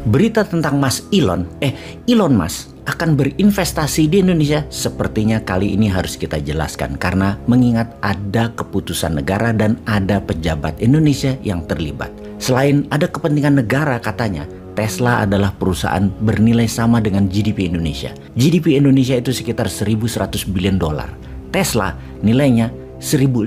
Berita tentang Elon Musk akan berinvestasi di Indonesia sepertinya kali ini harus kita jelaskan karena mengingat ada keputusan negara dan ada pejabat Indonesia yang terlibat. Selain ada kepentingan negara katanya, Tesla adalah perusahaan bernilai sama dengan GDP Indonesia. GDP Indonesia itu sekitar 1.100 billion dolar. Tesla nilainya 1.050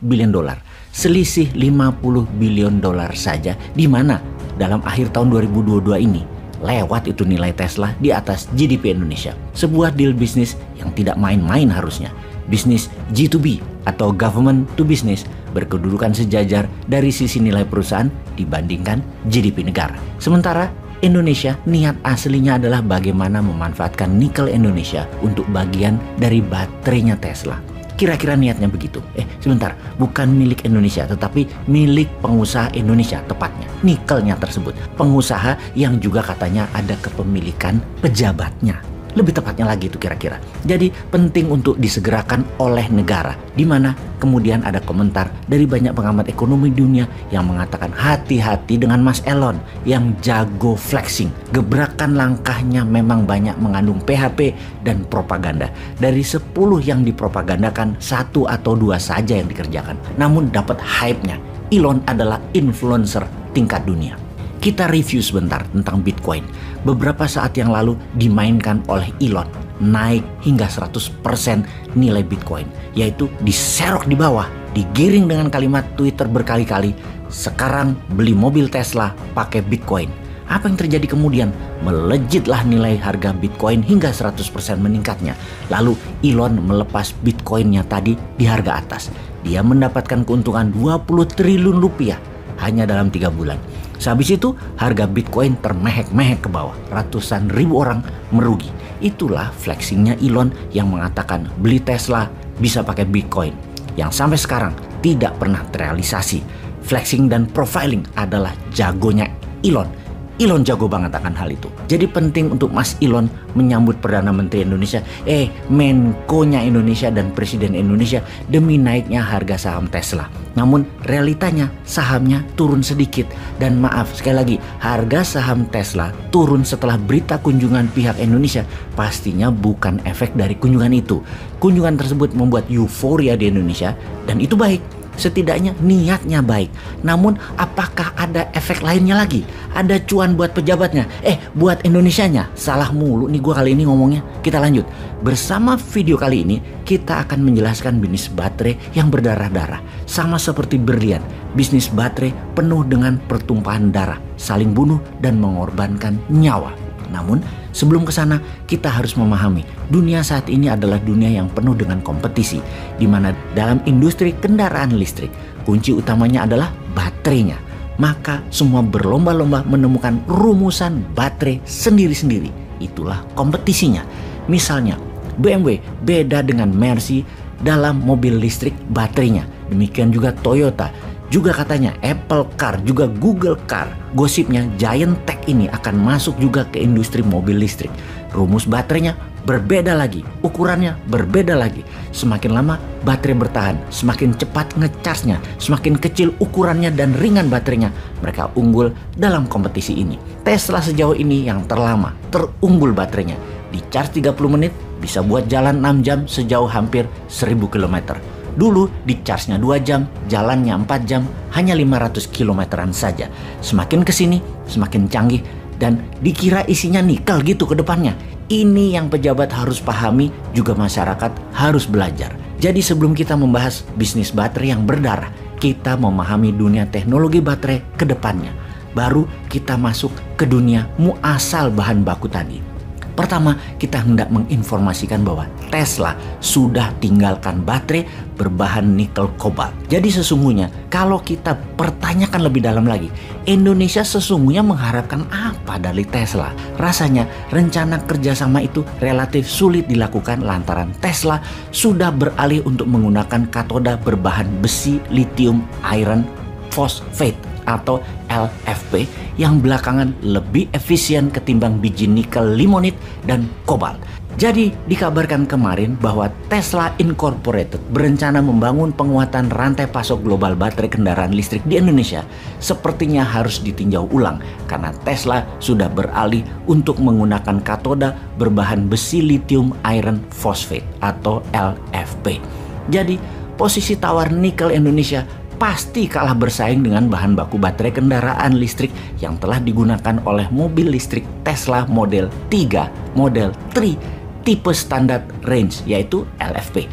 billion dolar. Selisih 50 billion dolar saja, di mana dalam akhir tahun 2022 ini lewat itu nilai Tesla di atas GDP Indonesia. Sebuah deal bisnis yang tidak main-main harusnya. Bisnis G2B atau government to business berkedudukan sejajar dari sisi nilai perusahaan dibandingkan GDP negara. Sementara Indonesia niat aslinya adalah bagaimana memanfaatkan nikel Indonesia untuk bagian dari baterainya Tesla. Kira-kira niatnya begitu. Sebentar, bukan milik Indonesia tetapi milik pengusaha Indonesia tepatnya. Nikelnya tersebut. Pengusaha yang juga katanya ada kepemilikan pejabatnya. Lebih tepatnya lagi itu kira-kira. Jadi penting untuk disegerakan oleh negara. Di mana kemudian ada komentar dari banyak pengamat ekonomi dunia yang mengatakan hati-hati dengan Mas Elon yang jago flexing. Gebrakan langkahnya memang banyak mengandung PHP dan propaganda. Dari 10 yang dipropagandakan, 1 atau 2 saja yang dikerjakan. Namun dapat hype-nya. Elon adalah influencer tingkat dunia. Kita review sebentar tentang Bitcoin. Beberapa saat yang lalu dimainkan oleh Elon. Naik hingga 100% nilai Bitcoin. Yaitu diserok di bawah. Digiring dengan kalimat Twitter berkali-kali. Sekarang beli mobil Tesla pakai Bitcoin. Apa yang terjadi kemudian? Melejitlah nilai harga Bitcoin hingga 100% meningkatnya. Lalu Elon melepas Bitcoinnya tadi di harga atas. Dia mendapatkan keuntungan 20 triliun rupiah hanya dalam 3 bulan. Sehabis itu harga Bitcoin termehek-mehek ke bawah. Ratusan ribu orang merugi. Itulah flexingnya Elon yang mengatakan beli Tesla bisa pakai Bitcoin. Yang sampai sekarang tidak pernah terrealisasi. Flexing dan profiling adalah jagonya Elon. Elon jago banget akan hal itu. Jadi penting untuk Mas Elon menyambut Perdana Menteri Indonesia, Menko-nya Indonesia dan Presiden Indonesia demi naiknya harga saham Tesla. Namun realitanya sahamnya turun sedikit. Dan maaf sekali lagi, harga saham Tesla turun setelah berita kunjungan pihak Indonesia. Pastinya bukan efek dari kunjungan itu. Kunjungan tersebut membuat euforia di Indonesia dan itu baik. Setidaknya niatnya baik. Namun apakah ada efek lainnya lagi? Ada cuan buat pejabatnya? Buat Indonesianya? Salah mulu nih gue kali ini ngomongnya. Kita lanjut. Bersama video kali ini kita akan menjelaskan bisnis baterai yang berdarah-darah. Sama seperti berlian, bisnis baterai penuh dengan pertumpahan darah, saling bunuh dan mengorbankan nyawa. Namun sebelum ke sana kita harus memahami dunia saat ini adalah dunia yang penuh dengan kompetisi, di mana dalam industri kendaraan listrik kunci utamanya adalah baterainya. Maka semua berlomba-lomba menemukan rumusan baterai sendiri-sendiri. Itulah kompetisinya. Misalnya BMW beda dengan Mercy dalam mobil listrik baterainya. Demikian juga Toyota. Juga katanya Apple Car, juga Google Car. Gosipnya Giant Tech ini akan masuk juga ke industri mobil listrik. Rumus baterainya berbeda lagi, ukurannya berbeda lagi. Semakin lama baterai bertahan, semakin cepat ngecasnya, semakin kecil ukurannya dan ringan baterainya. Mereka unggul dalam kompetisi ini. Tesla sejauh ini yang terlama, terunggul baterainya. Di charge 30 menit bisa buat jalan 6 jam sejauh hampir 1000 km. Dulu di charge-nya 2 jam, jalannya 4 jam, hanya 500 kilometeran saja. Semakin kesini, semakin canggih, dan dikira isinya nikel gitu ke depannya. Ini yang pejabat harus pahami, juga masyarakat harus belajar. Jadi sebelum kita membahas bisnis baterai yang berdarah, kita memahami dunia teknologi baterai ke depannya. Baru kita masuk ke dunia muasal bahan baku tadi. Pertama, kita hendak menginformasikan bahwa Tesla sudah tinggalkan baterai berbahan nikel kobalt. Jadi sesungguhnya kalau kita pertanyakan lebih dalam lagi, Indonesia sesungguhnya mengharapkan apa dari Tesla? Rasanya rencana kerjasama itu relatif sulit dilakukan lantaran Tesla sudah beralih untuk menggunakan katoda berbahan besi lithium iron phosphate atau LFP yang belakangan lebih efisien ketimbang biji nikel limonit dan kobalt. Jadi dikabarkan kemarin bahwa Tesla Incorporated berencana membangun penguatan rantai pasok global baterai kendaraan listrik di Indonesia. Sepertinya harus ditinjau ulang karena Tesla sudah beralih untuk menggunakan katoda berbahan besi lithium iron phosphate atau LFP. Jadi posisi tawar nikel Indonesia pasti kalah bersaing dengan bahan baku baterai kendaraan listrik yang telah digunakan oleh mobil listrik Tesla Model 3, Model 3, tipe standar range yaitu LFP.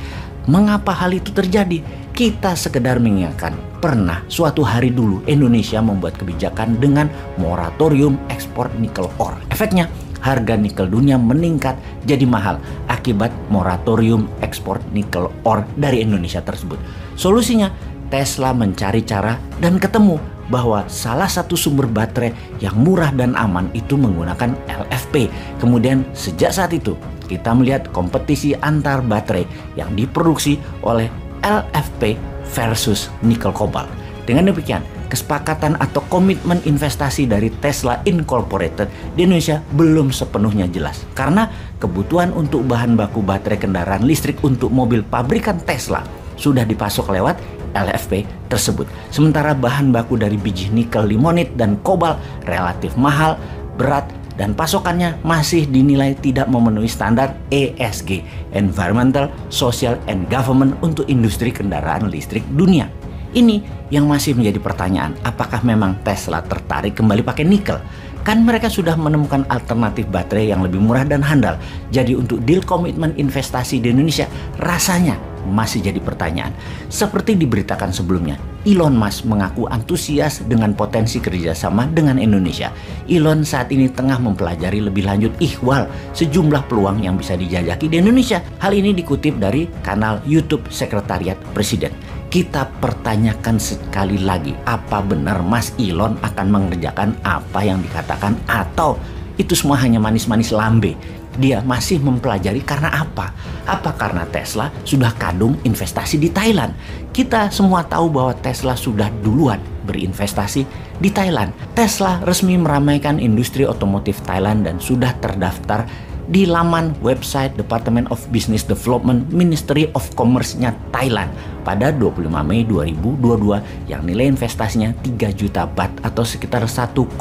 Mengapa hal itu terjadi? Kita sekedar mengingatkan, pernah suatu hari dulu Indonesia membuat kebijakan dengan moratorium ekspor nikel ore. Efeknya, harga nikel dunia meningkat jadi mahal akibat moratorium ekspor nikel ore dari Indonesia tersebut. Solusinya, Tesla mencari cara dan ketemu bahwa salah satu sumber baterai yang murah dan aman itu menggunakan LFP. Kemudian sejak saat itu kita melihat kompetisi antar baterai yang diproduksi oleh LFP versus nikel kobalt. Dengan demikian, kesepakatan atau komitmen investasi dari Tesla Incorporated di Indonesia belum sepenuhnya jelas. Karena kebutuhan untuk bahan baku baterai kendaraan listrik untuk mobil pabrikan Tesla sudah dipasok lewat LFP tersebut. Sementara bahan baku dari biji nikel, limonit, dan kobalt relatif mahal, berat, dan pasokannya masih dinilai tidak memenuhi standar ESG, Environmental, Social, and Government untuk industri kendaraan listrik dunia. Ini yang masih menjadi pertanyaan, apakah memang Tesla tertarik kembali pakai nikel? Kan mereka sudah menemukan alternatif baterai yang lebih murah dan handal. Jadi untuk deal komitmen investasi di Indonesia rasanya masih jadi pertanyaan. Seperti diberitakan sebelumnya, Elon Musk mengaku antusias dengan potensi kerjasama dengan Indonesia. Elon saat ini tengah mempelajari lebih lanjut ihwal sejumlah peluang yang bisa dijajaki di Indonesia. Hal ini dikutip dari kanal YouTube Sekretariat Presiden. Kita pertanyakan sekali lagi, apa benar Mas Elon akan mengerjakan apa yang dikatakan atau itu semua hanya manis-manis lambe? Dia masih mempelajari karena apa? Apa karena Tesla sudah kadung investasi di Thailand? Kita semua tahu bahwa Tesla sudah duluan berinvestasi di Thailand. Tesla resmi meramaikan industri otomotif Thailand dan sudah terdaftar di laman website Department of Business Development Ministry of Commerce-nya Thailand pada 25 Mei 2022 yang nilai investasinya 3 juta baht atau sekitar 1,2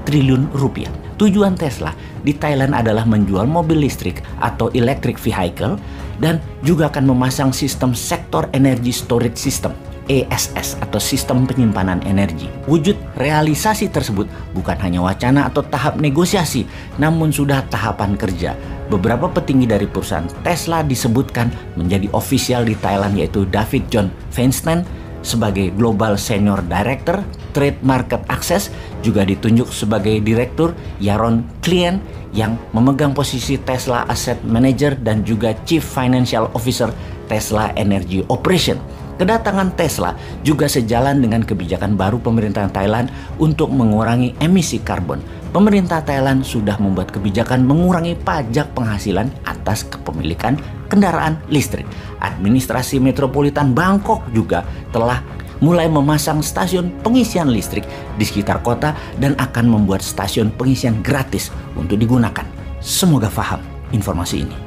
triliun rupiah. Tujuan Tesla di Thailand adalah menjual mobil listrik atau electric vehicle dan juga akan memasang sistem sektor energy storage system ESS atau sistem penyimpanan energi. Wujud realisasi tersebut bukan hanya wacana atau tahap negosiasi, namun sudah tahapan kerja. Beberapa petinggi dari perusahaan Tesla disebutkan menjadi ofisial di Thailand yaitu David John Feinstein sebagai Global Senior Director Trade Market Access, juga ditunjuk sebagai Direktur Yaron Klien yang memegang posisi Tesla Asset Manager dan juga Chief Financial Officer Tesla Energy Operation. Kedatangan Tesla juga sejalan dengan kebijakan baru pemerintah Thailand untuk mengurangi emisi karbon. Pemerintah Thailand sudah membuat kebijakan mengurangi pajak penghasilan atas kepemilikan kendaraan listrik. Administrasi Metropolitan Bangkok juga telah mulai memasang stasiun pengisian listrik di sekitar kota dan akan membuat stasiun pengisian gratis untuk digunakan. Semoga paham informasi ini.